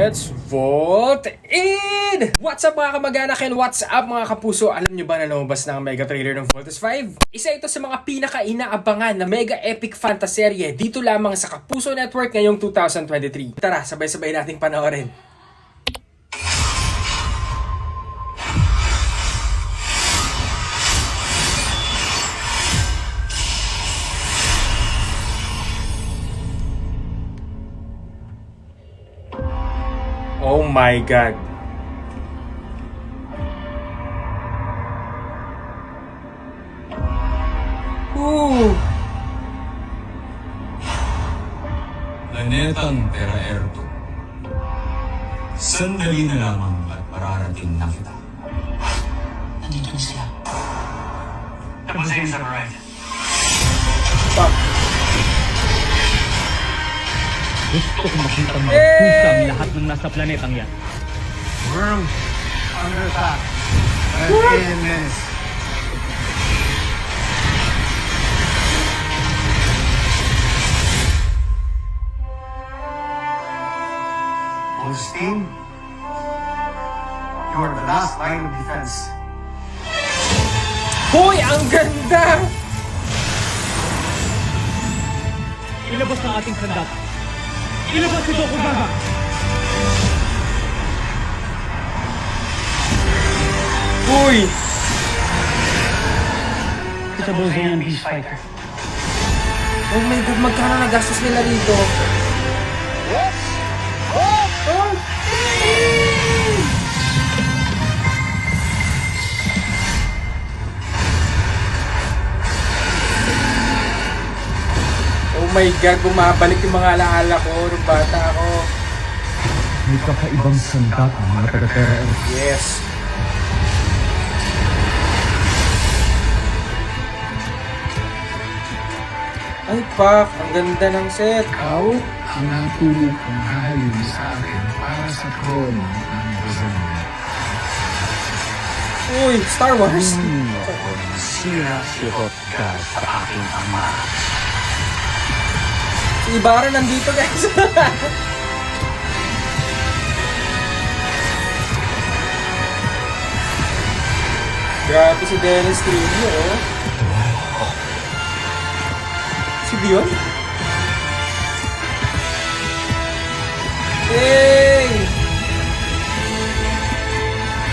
Let's vote in! What's up mga kamag-anak and what's up mga kapuso? Alam nyo ba na lumabas na ang mega trailer ng Voltes 5? Isa ito sa mga pinaka-inaabangan na mega epic fantaserye dito lamang sa Kapuso Network ngayong 2023. Tara, sabay-sabay nating panoorin. Oh my God. Ooh. Planetang Terra Erto. Sandali na lamang at mararating na kita. Nandito na sila. Tapos sa right. Fuck. Gusto ko makita magpusang lahat ng nasa planetang yan. World under attack. Alien menace. This team, you are the last line of defense. Hoy, ang ganda! Ilabas ng ating sandata. Ilabas si Dokugaga! Hoy! It's a Brazilian beast fighter. Oh my God, magkano nagastos nila dito? Oh my God, bumabalik yung mga alaala ko nung bata ako. May kakaibang sandat ng mga taga-Terra Erto. Yes. Ay, pak, ang ganda ng set. Ikaw ang natulog kong hahalin sa akin para sa trono ng Brazilian. Uy, Star Wars. Sira-sirot ka sa aking ama. Si Ibarra nandito, guys. Grabe si Dennis Trivio, oh. Si Dion? Hey!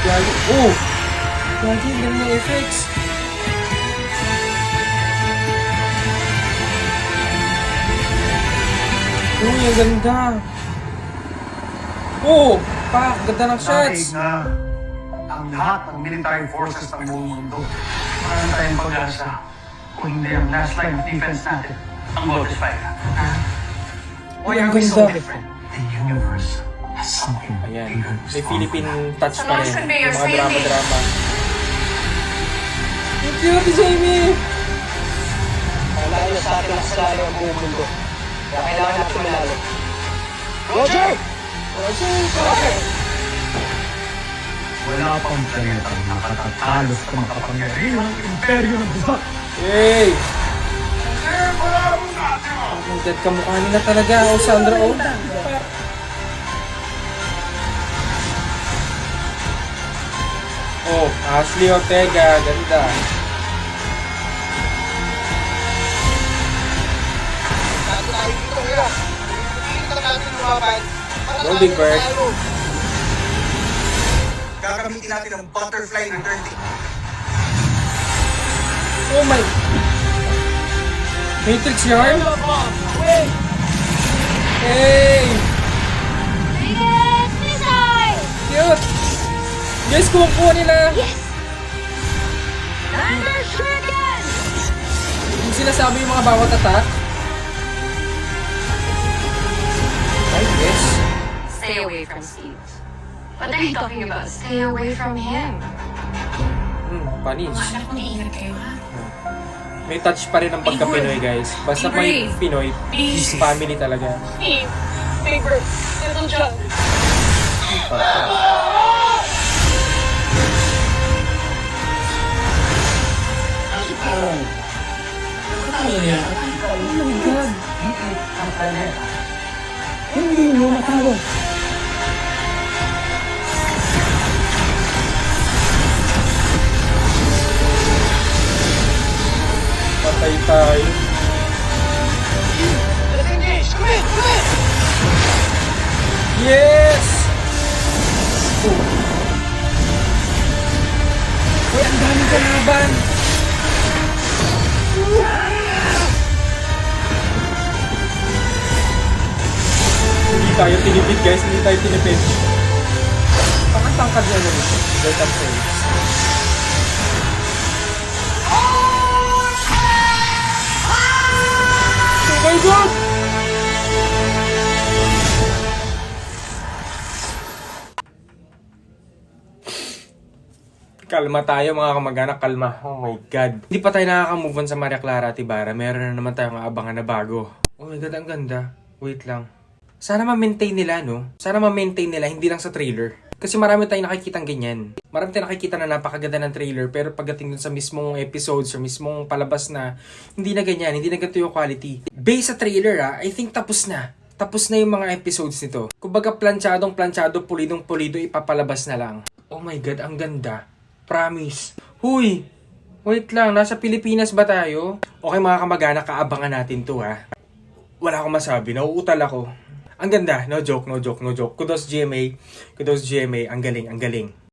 Gagi. Oh! Gagi, ang ganda ng effects. Uy, ang ganda. Oh! Pa, ganda ng shots. Nakaig na ang lahat ng military forces ng buong mundo. Parang tayong pag-asa. Kung hindi ang last line of defense natin, ang Voltes 5. Why are we so Ganda. different? The universe has something Ayan, bigger, may stronger. Philippine touch pa rin. Someone should be Yung your mga safety. drama-drama. Thank you, Ate Jamie! Kailangan na sa atin ang kasalanan ng buong mundo. Kaya kailangan natin manalo. Roger! Wala pang planetang nakatatalos sa makapangyarihang imperyo ng busak. Hey! Oh my God, kamukha nila talaga. Oh, Sandra, oh. Oh, Ashley Ortega. Ganda. Bago tayo dito, Hira. Dito natin lumaban. Go, Big Bird. Gagamitin natin ang butterfly returned. Oh my... Matrix yarn? Hey! Cute! Guys, kuha nila! Yung sinasabi yung mga bawat attack? I guess. Stay away from Steve. What are you talking about? Stay away from him. Panis. Anak, mag-iingat kayo, ha? May touch pa rin ang pagka-Pinoy, guys. Basta may Pinoy, Please. family talaga. Steve, favorite, little John. Hindi mo matalo. Patay tayo. Let's engage! Come in! Come in! Yes! Uy, ang daming kalaban! Hindi tayo tinipid guys, hindi tayo tinipid. Pakatangkad na ano nito. Delta Prince. Oh my God! Kalma tayo mga kamag-anak, kalma. Oh my God. Hindi pa tayo nakaka-move on sa Maria Clara at Ibarra. Meron na naman tayong abangan na bago. Oh my God, ang ganda. Wait lang. Sana ma-maintain nila, no? Sana ma-maintain nila, hindi lang sa trailer. Kasi marami tayong nakikitang ganyan. Marami tayong nakikita na napakaganda ng trailer, pero pagdating dun sa mismong episodes or mismong palabas na, hindi na ganyan, hindi na ganito yung quality. Based sa trailer, I think tapos na. Tapos na yung mga episodes nito. Kumbaga planchadong, pulidong, ipapalabas na lang. Oh my God, ang ganda. Promise. Huy! Wait lang, nasa Pilipinas ba tayo? Okay mga kamag-anak, kaabangan natin to ha. Wala akong masabi, nauutal ako. Ang ganda, no joke. Kudos GMA, ang galing.